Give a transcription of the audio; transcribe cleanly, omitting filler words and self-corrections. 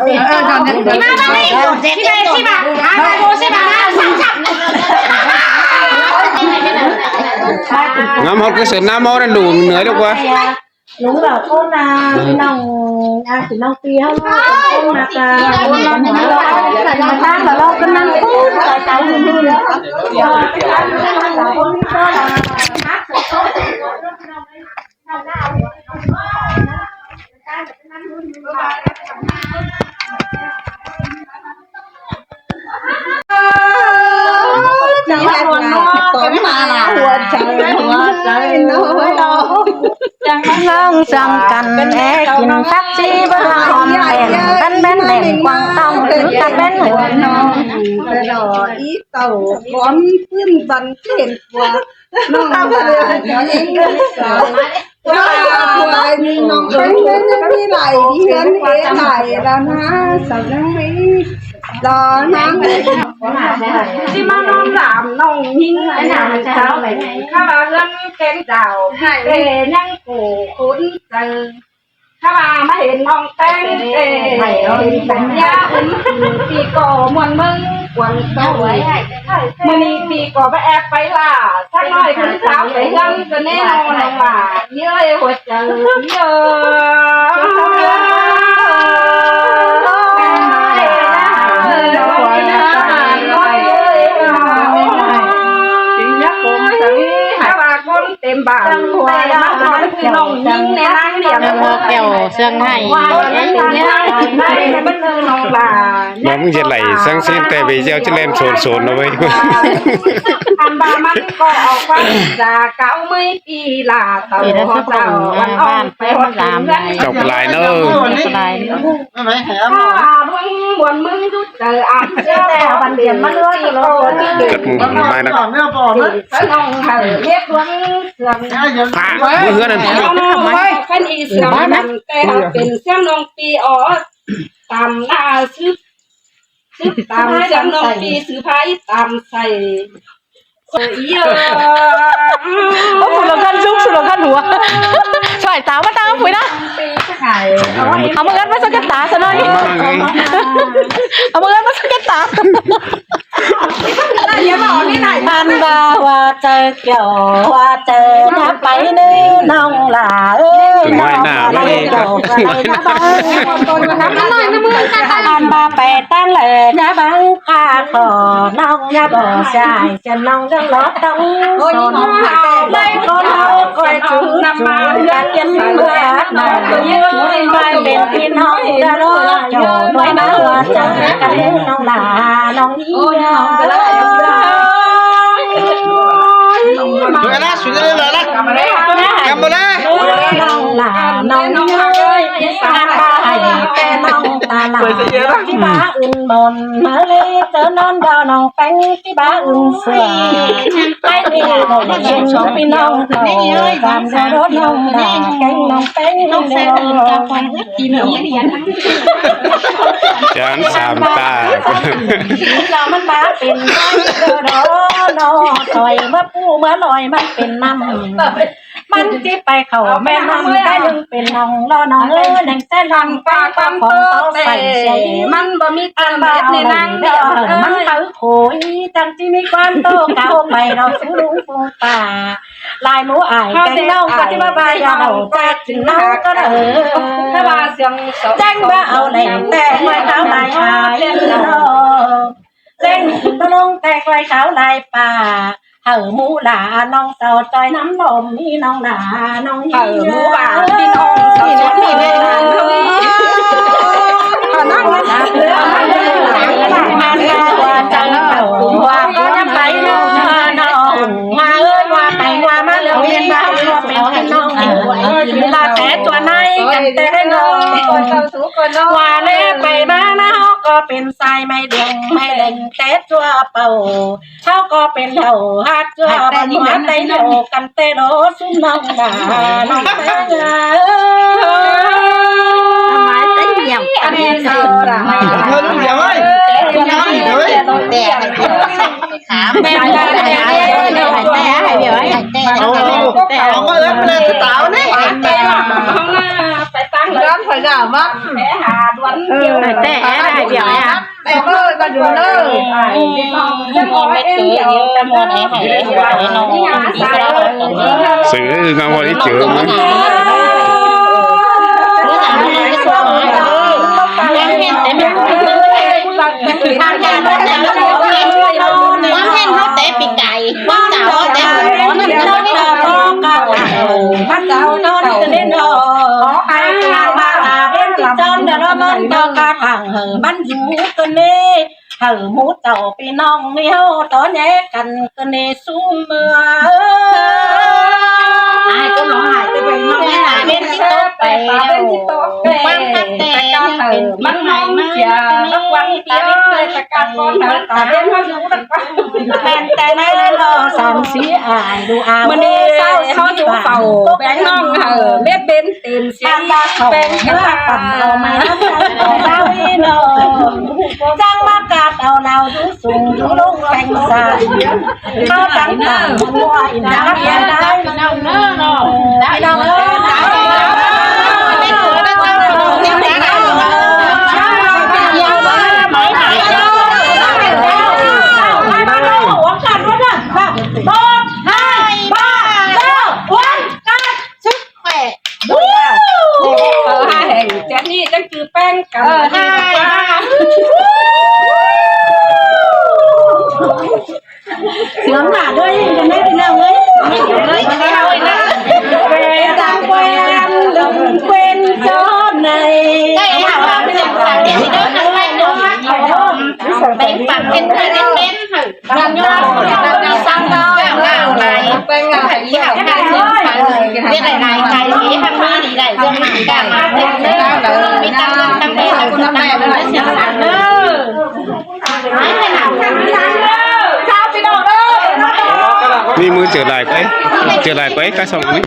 đi mà đi đi về đi mà cô sẽ bà sẵn sẵn ngắm hot cái sườn nam mô đang đủ nữa được quá đúng rồi con là nòng chỉ nòng tì không con mặc con lo mà ta là lo cân năng phút tại cháu hư nữa chẳng hạn nó cái mà là trời nó mới lo chẳng nâng rằng cần e kín phát chi với hòm bèn bên bên đèn quang tông các bên hưởng rồi ít tàu con phương dần trên qua nó là nhỏ em rồi nó bánh đến đi lại đi hiến thế này là nó sao nó đi đó nó thì mà nó làm nông nhưng cái nào sao lại các bà dân kén đào để nhang cổ khốn từ các bà mà hiện nông tên để nhà thì có muôn mừng quần đâu ấy mình thì có bé ép phải là chắc nói cũng sao phải dân cho nên nó là nhớ hồi chờ nhớ tem bảng hoài mà nói cứ nồng nhưng nè đang điểm kẹo xương hay này bất ngờ nồng là mà cũng giật lại sang xin tay về gieo cho lên sồn nó với ăn ba mắt có quan già cáo mấy kỳ là tàu họ tàu ăn on phải họ làm chọc lại nữa buồn mừng chút trời ăn tèo bàn điểm mà nữa thì nó mai nó nồng hở biết luôn phá mới hứa này cái gì sửa nằm cái họcเป็นเสียงนองปีอ๋อตามหน้าซึบตามเสียงนองปีซื้อไผ่ตามใส่เยอะโอ้ฝุ่นลงกันซุกฝุ่นลงกันหัวช่วยตามาตาฝุ่นนะเอามือกันมาสักตาซะหน่อยเอามือกันมาสักตาอันดาว่าเจอเกี่ยวว่าเจอถ้าไปนี่น้องหล่าเอ้ยน้องหล่าเกี่ยวไปนะบ้างอันบาไปตั้งเลยนะบ้างข้าขอน้องอย่าบอกใจจะน้องเรื่องรถต้องสนไม่ก็เราคอยจุดน้ำมันอยากกินเมื่อน้องก็ยืนไปเป็นพี่น้องจะรออยู่ด้วยนะว่าเจอกันน้องหล่าน้องนี่น้องก็เลยSudah lah, sudah lah. Kamu lah. Nong là nong ơi, ta hai pe nong ta là cái bá ưng bồn mới lấy chớ non đào nong bánh cái bá ưng sữa, cái đi một chuyện sống pin nong ơi, làm ra đốt nong là cánh nong bánh nong xe ta quan rất chi nữa đi anh. Jangan sampai. Làมันบาเป็นน้อยnóถอยมาปูมาลอยมันเป็นน้ำมันที่ไปเขาแม่น้ำได้ยังเป็นน้องรอน้องเอ้ยแดงแต่ลังป้าป้าของเขาใส่ใส่มันบ่มีการบาดในนางเด้อมันเขาโขยจังที่มีความโตเก่าไปเราสูลุงปูป่าลายหมูอ่ายแกงเน่าก็ที่มาบายาเราแจ๊กถึงเน่าก็เด้อถ้าบาเสียงแจ้งว่าเอาแหลงแต่ไม่เท้าลายหายเล่นเล่นตะลงแต่ไฟเท้าลายป่าหมูหลาน้องเต่าจอยน้ำลมนี่น้องหลาน้องหมูหลาพี่น้องเต่าจอยนี่แม่น้องนั่งมาหาเพื่อนมาเล่นว่าจังเต่าว่าก็จะไปน้องน้องมาเอ้ยว่าไปว่ามาเลี้ยงเลี้ยงเราเป็นพี่น้องลาแต่ตัวไหนกันแต่น้องว่าเล่ไปบ้านน้องก็เป็นทรายไม่เด้งไม่เล่นแต่ตัวเป่าเขาก็เป็นเหล่าฮักตัวบันหัวใจโลกันเตโรซุ่มน้องด่าน้องเตยทำไมเต้นเหี่ยวอันนี้เธอละไม่เธอเหี่ยวเลยแต่ขาแม่แต่ให้เดี๋ยวให้แต่เอามาเอิ้นเลยตาเนี่ยแต่ห้องหน้าไปตั้งเลย ร้านไฟด่ามั้ง แต่ได้เดี๋ยวเนี่ย แต่เลยก็อยู่เลย จะมองไม่เจอจะมองให้หายให้น้องดีก็ได้ สื่องานวันนี้เจอมั้ย รู้จักมันไม่สวยยังเห็นแต่ไม่คุ้นเลยทางการมันจะไม่โอเคมันเห็นเขาเตะปีกไก่บ้านเจ้าเตะหัวนั่นนั่นนี่บ้านเจ้านอนจะเล่นรอไอ้ลาบ้าเล่นจิตจอนเดี๋ยวมันเจ้ากระถางบ้านอยู่กันนี่หมูเจ้าพี่น้องเมียวตอนแยกกันกันในซุ้มเมืองไอ้ก็ร้องไห้จะไปน้องหายเป็นที่โต๊ะไปเป็นที่โต๊ะบ้านตั้งแต่เป็นมันหายมานักวันเดียวเลยตะการก้อนตาเล่นมาดูตะการแต่ในรอสามสีอ่านดูอาวันนี้เขาอยู่เฝ้าแบงน้องเล็บเบนเต็มเสียงแบงกันปั่นเอาไม้น้ำตาวิโนจ้างมากาดเอาเราดูสูงดูลงแข่งสายเขาตั้งต่างมัวอินทรีย์ได้น้องเน้อน้องได้น้องเน้อได้เจนนี่จังคือแป้งกันเสียงหนาด้วยกันได้เป็นเอาเลยไม่อยู่เลยไม่เอาเลยนะเป็นจังแวนลงเป็นจอนในได้ค่ะว่าไม่ได้สั่งเดี๋ยวนี้เดินทางไปเดินมาขอโทษเป็นปักเป็นเป็นเป็นดังยอดดังสั่งเราอะไรเป็นอะไรที่หาไม่ได้เสียงฟังเรียกอะไรใครที่ทำมาดีได้เรื่องหนังกันมาเต็มเลยมีตั้งตั้งแต่คุณแม่เลยเสียงสั่งเด้อไม่ให้หนังชาวพี่น้องเด้อ นี่มือเจอลายไปกระสองนี้